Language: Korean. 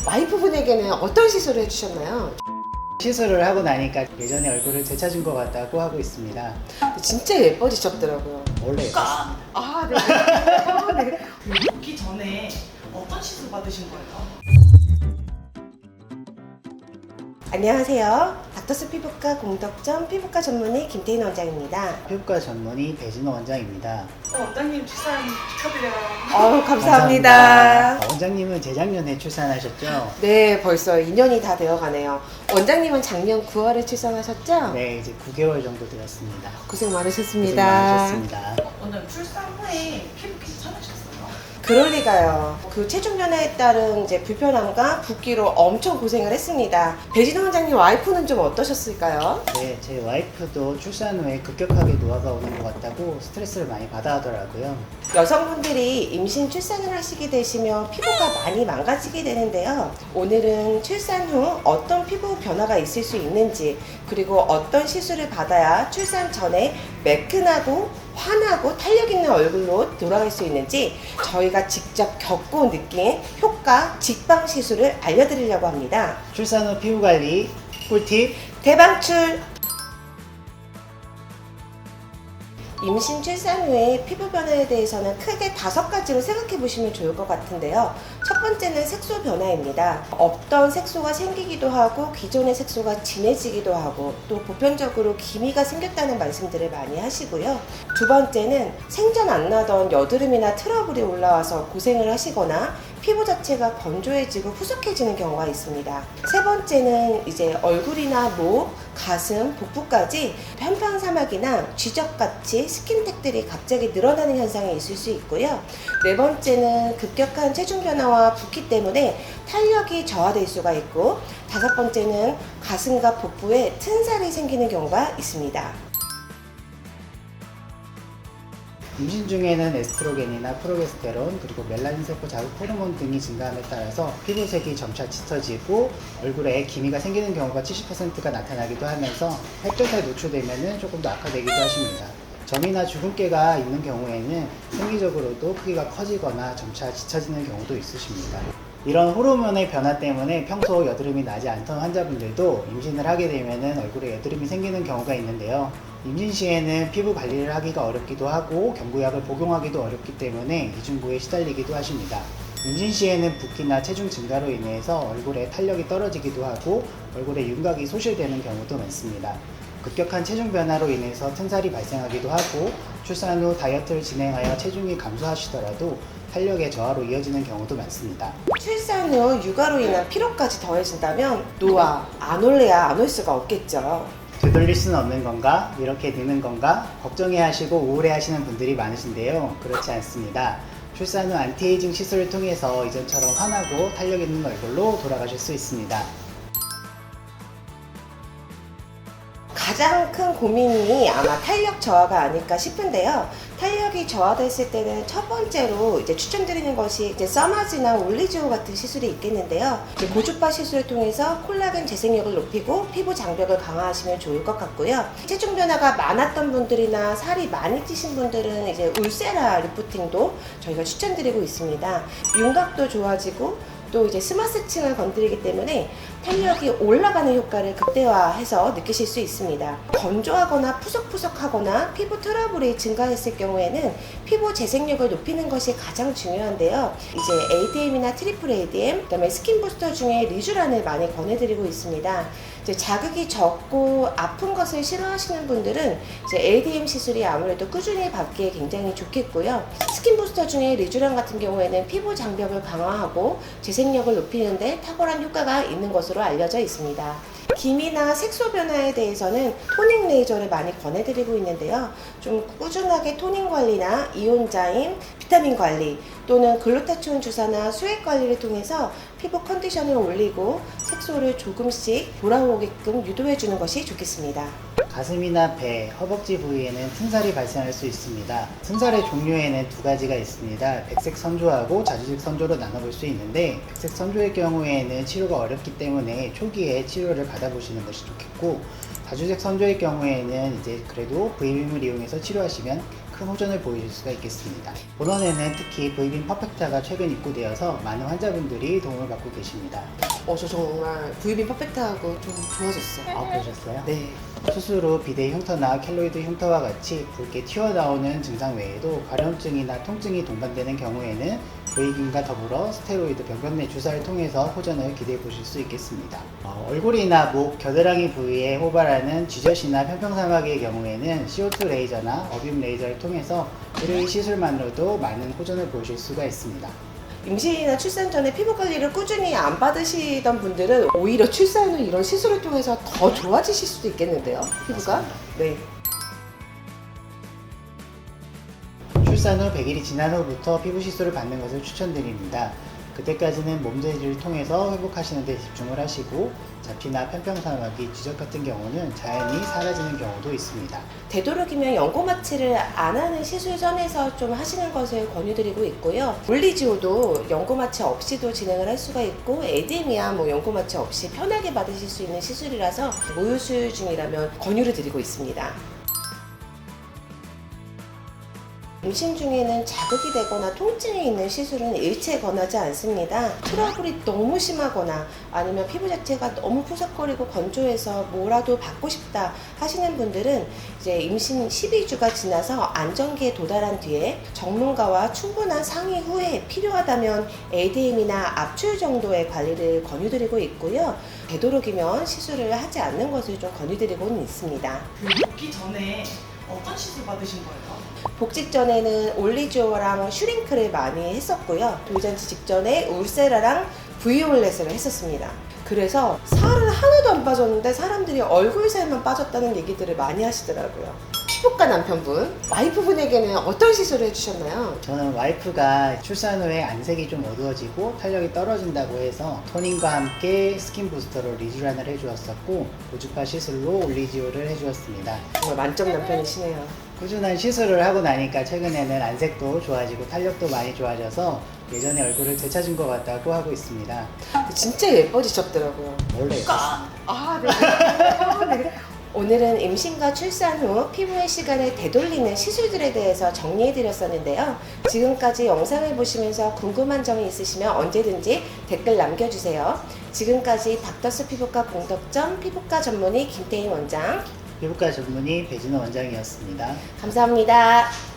와이프분에게는 어떤 시술을 해주셨나요? 시술을 하고 나니까 예전에 얼굴을 되찾은 것 같다고 하고 있습니다. 진짜 예뻐지셨더라고요. 원래 예뻤습니다. 아, 네. 네. 오기 전에 어떤 시술 받으신 거예요? 안녕하세요. 닥터스 피부과 공덕점 피부과 전문의 김태인 원장입니다. 피부과 전문의 배진호 원장입니다. 원장님 출산 축하드려요. 감사합니다. 원장님은 재작년에 출산하셨죠? 네, 벌써 2년이 다 되어가네요. 원장님은 작년 9월에 출산하셨죠? 네, 이제 9개월 정도 되었습니다. 고생 고생 많으셨습니다. 많으셨습니다. 원장님 출산 후에 피부 괜찮으셨어요? 그럴 리가요. 그 체중 변화에 따른 이제 불편함과 붓기로 엄청 고생을 했습니다. 배진호 원장님 와이프는 좀 어떠셨을까요? 네, 제 와이프도 출산 후에 급격하게 노화가 오는 것 같다고 스트레스를 많이 받아 하더라고요. 여성분들이 임신 출산을 하시게 되시면 피부가 많이 망가지게 되는데요. 오늘은 출산 후 어떤 피부 변화가 있을 수 있는지, 그리고 어떤 시술을 받아야 출산 전에 매끈하고 환하고 탄력 있는 얼굴로 돌아갈 수 있는지 저희가 직접 겪고 느낀 효과 직방 시술을 알려드리려고 합니다. 출산 후 피부 관리 꿀팁. 대방출! 임신 출산 후에 피부 변화에 대해서는 크게 5가지로 생각해 보시면 좋을 것 같은데요. 첫 번째는 색소 변화입니다. 없던 색소가 생기기도 하고 기존의 색소가 진해지기도 하고 또 보편적으로 기미가 생겼다는 말씀들을 많이 하시고요. 두 번째는 생전 안 나던 여드름이나 트러블이 올라와서 고생을 하시거나 피부 자체가 건조해지고 후석해지는 경우가 있습니다. 세 번째는 이제 얼굴이나 목, 가슴, 복부까지 편편사막이나 쥐적같이 스킨택들이 갑자기 늘어나는 현상이 있을 수 있고요. 네 번째는 급격한 체중 변화와 붓기 때문에 탄력이 저하될 수가 있고, 다섯 번째는 가슴과 복부에 튼살이 생기는 경우가 있습니다. 임신 중에는 에스트로겐이나 프로게스테론 그리고 멜라닌 세포 자극 호르몬 등이 증가함에 따라서 피부색이 점차 짙어지고 얼굴에 기미가 생기는 경우가 70%가 나타나기도 하면서 햇볕에 노출되면 조금 더 악화되기도 하십니다. 점이나 주근깨가 있는 경우에는 생리적으로도 크기가 커지거나 점차 짙어지는 경우도 있으십니다. 이런 호르몬의 변화 때문에 평소 여드름이 나지 않던 환자분들도 임신을 하게 되면 얼굴에 여드름이 생기는 경우가 있는데요. 임신 시에는 피부 관리를 하기가 어렵기도 하고 경구약을 복용하기도 어렵기 때문에 이중부에 시달리기도 하십니다. 임신 시에는 붓기나 체중 증가로 인해서 얼굴에 탄력이 떨어지기도 하고 얼굴에 윤곽이 소실되는 경우도 많습니다. 급격한 체중 변화로 인해서 튼살이 발생하기도 하고 출산 후 다이어트를 진행하여 체중이 감소하시더라도 탄력의 저하로 이어지는 경우도 많습니다. 출산 후 육아로 인한 피로까지 더해진다면 노화, 안 올래야 안 올 수가 없겠죠. 되돌릴 수는 없는 건가? 이렇게 되는 건가? 걱정해 하시고 우울해 하시는 분들이 많으신데요. 그렇지 않습니다. 출산 후 안티에이징 시술을 통해서 이전처럼 환하고 탄력 있는 얼굴로 돌아가실 수 있습니다. 가장 큰 고민이 아마 탄력 저하가 아닐까 싶은데요. 탄력이 저하됐을 때는 첫 번째로 이제 추천드리는 것이 이제 써마지나 올리지오 같은 시술이 있겠는데요. 이제 고주파 시술을 통해서 콜라겐 재생력을 높이고 피부 장벽을 강화하시면 좋을 것 같고요. 체중 변화가 많았던 분들이나 살이 많이 찌신 분들은 이제 울세라 리프팅도 저희가 추천드리고 있습니다. 윤곽도 좋아지고 또 이제 스마스층을 건드리기 때문에 탄력이 올라가는 효과를 극대화해서 느끼실 수 있습니다. 건조하거나 푸석푸석하거나 피부 트러블이 증가했을 경우에는 피부 재생력을 높이는 것이 가장 중요한데요. 이제 ADM이나 트리플 ADM, 그다음에 스킨 부스터 중에 리쥬란을 많이 권해드리고 있습니다. 이제 자극이 적고 아픈 것을 싫어하시는 분들은 이제 ADM 시술이 아무래도 꾸준히 받기에 굉장히 좋겠고요. 스킨 부스터 중에 리쥬란 같은 경우에는 피부 장벽을 강화하고 재생력을 높이는데 탁월한 효과가 있는 것으로 알려져 있습니다. 기미나 색소 변화에 대해서는 토닝 레이저를 많이 권해드리고 있는데요. 좀 꾸준하게 토닝 관리나 이온자임, 비타민 관리 또는 글루타치온 주사나 수액 관리를 통해서 피부 컨디션을 올리고 색소를 조금씩 돌아오게끔 유도해주는 것이 좋겠습니다. 가슴이나 배, 허벅지 부위에는 튼살이 발생할 수 있습니다. 튼살의 종류에는 두 가지가 있습니다. 백색 선조하고 자주색 선조로 나눠볼 수 있는데 백색 선조의 경우에는 치료가 어렵기 때문에 초기에 치료를 받아보시는 것이 좋겠고 자주색 선조의 경우에는 이제 그래도 V빔을 이용해서 치료하시면 큰 호전을 보이실 수가 있겠습니다. 본원에는 특히 V빔 퍼펙트가 최근 입고되어서 많은 환자분들이 도움을 받고 계십니다. 저 정말 V빔 퍼펙트하고 좀 좋아졌어요. 아, 그러셨어요? 네. 수술 후 비대 흉터나 켈로이드 흉터와 같이 붉게 튀어나오는 증상 외에도 가려움증이나 통증이 동반되는 경우에는 V빔과 더불어 스테로이드 병변 내 주사를 통해서 호전을 기대해 보실 수 있겠습니다. 얼굴이나 목, 겨드랑이 부위에 호발하는 쥐젖이나 편평사막의 경우에는 CO2 레이저나 어빔 레이저를 통해서 의료의 시술만으로도 많은 호전을 보실 수가 있습니다. 임신이나 출산 전에 피부 관리를 꾸준히 안 받으시던 분들은 오히려 출산 후 이런 시술을 통해서 더 좋아지실 수도 있겠는데요, 피부가? 맞습니다. 네. 출산 후 100일이 지난 후부터 피부 시술을 받는 것을 추천드립니다. 그때까지는 몸재질을 통해서 회복하시는 데 집중을 하시고 잡티나 편평사막이 쥐적 같은 경우는 자연히 사라지는 경우도 있습니다. 되도록이면 연고마취를 안 하는 시술 전에서 좀 하시는 것을 권유드리고 있고요. 올리지오도 연고마취 없이도 진행을 할 수가 있고 에디미아 연고마취 없이 편하게 받으실 수 있는 시술이라서 모유수유 중이라면 권유를 드리고 있습니다. 임신 중에는 자극이 되거나 통증이 있는 시술은 일체 권하지 않습니다. 트러블이 너무 심하거나 아니면 피부 자체가 너무 푸석거리고 건조해서 뭐라도 받고 싶다 하시는 분들은 이제 임신 12주가 지나서 안정기에 도달한 뒤에 전문가와 충분한 상의 후에 필요하다면 ADM이나 압출 정도의 관리를 권유드리고 있고요. 되도록이면 시술을 하지 않는 것을 좀 권유드리고는 있습니다. 복귀 전에 어떤 시술 받으신 거예요? 복직 전에는 올리지오랑 슈링크를 많이 했었고요. 돌잔치 직전에 울세라랑 브이올렛을 했었습니다. 그래서 살은 하나도 안 빠졌는데 사람들이 얼굴 살만 빠졌다는 얘기들을 많이 하시더라고요. 피부과 남편분, 와이프분에게는 어떤 시술을 해주셨나요? 저는 와이프가 출산 후에 안색이 좀 어두워지고 탄력이 떨어진다고 해서 토닝과 함께 스킨 부스터로 리쥬란을 해주었었고 고주파 시술로 올리지오를 해주었습니다. 정말 만점 남편이시네요. 꾸준한 시술을 하고 나니까 최근에는 안색도 좋아지고 탄력도 많이 좋아져서 예전의 얼굴을 되찾은 것 같다고 하고 있습니다. 진짜 예뻐지셨더라고요. 원래 네. 오늘은 임신과 출산 후 피부의 시간을 되돌리는 시술들에 대해서 정리해드렸었는데요. 지금까지 영상을 보시면서 궁금한 점이 있으시면 언제든지 댓글 남겨주세요. 지금까지 닥터스 피부과 공덕점 피부과 전문의 김태인 원장 피부과 전문의 배진호 원장이었습니다. 감사합니다.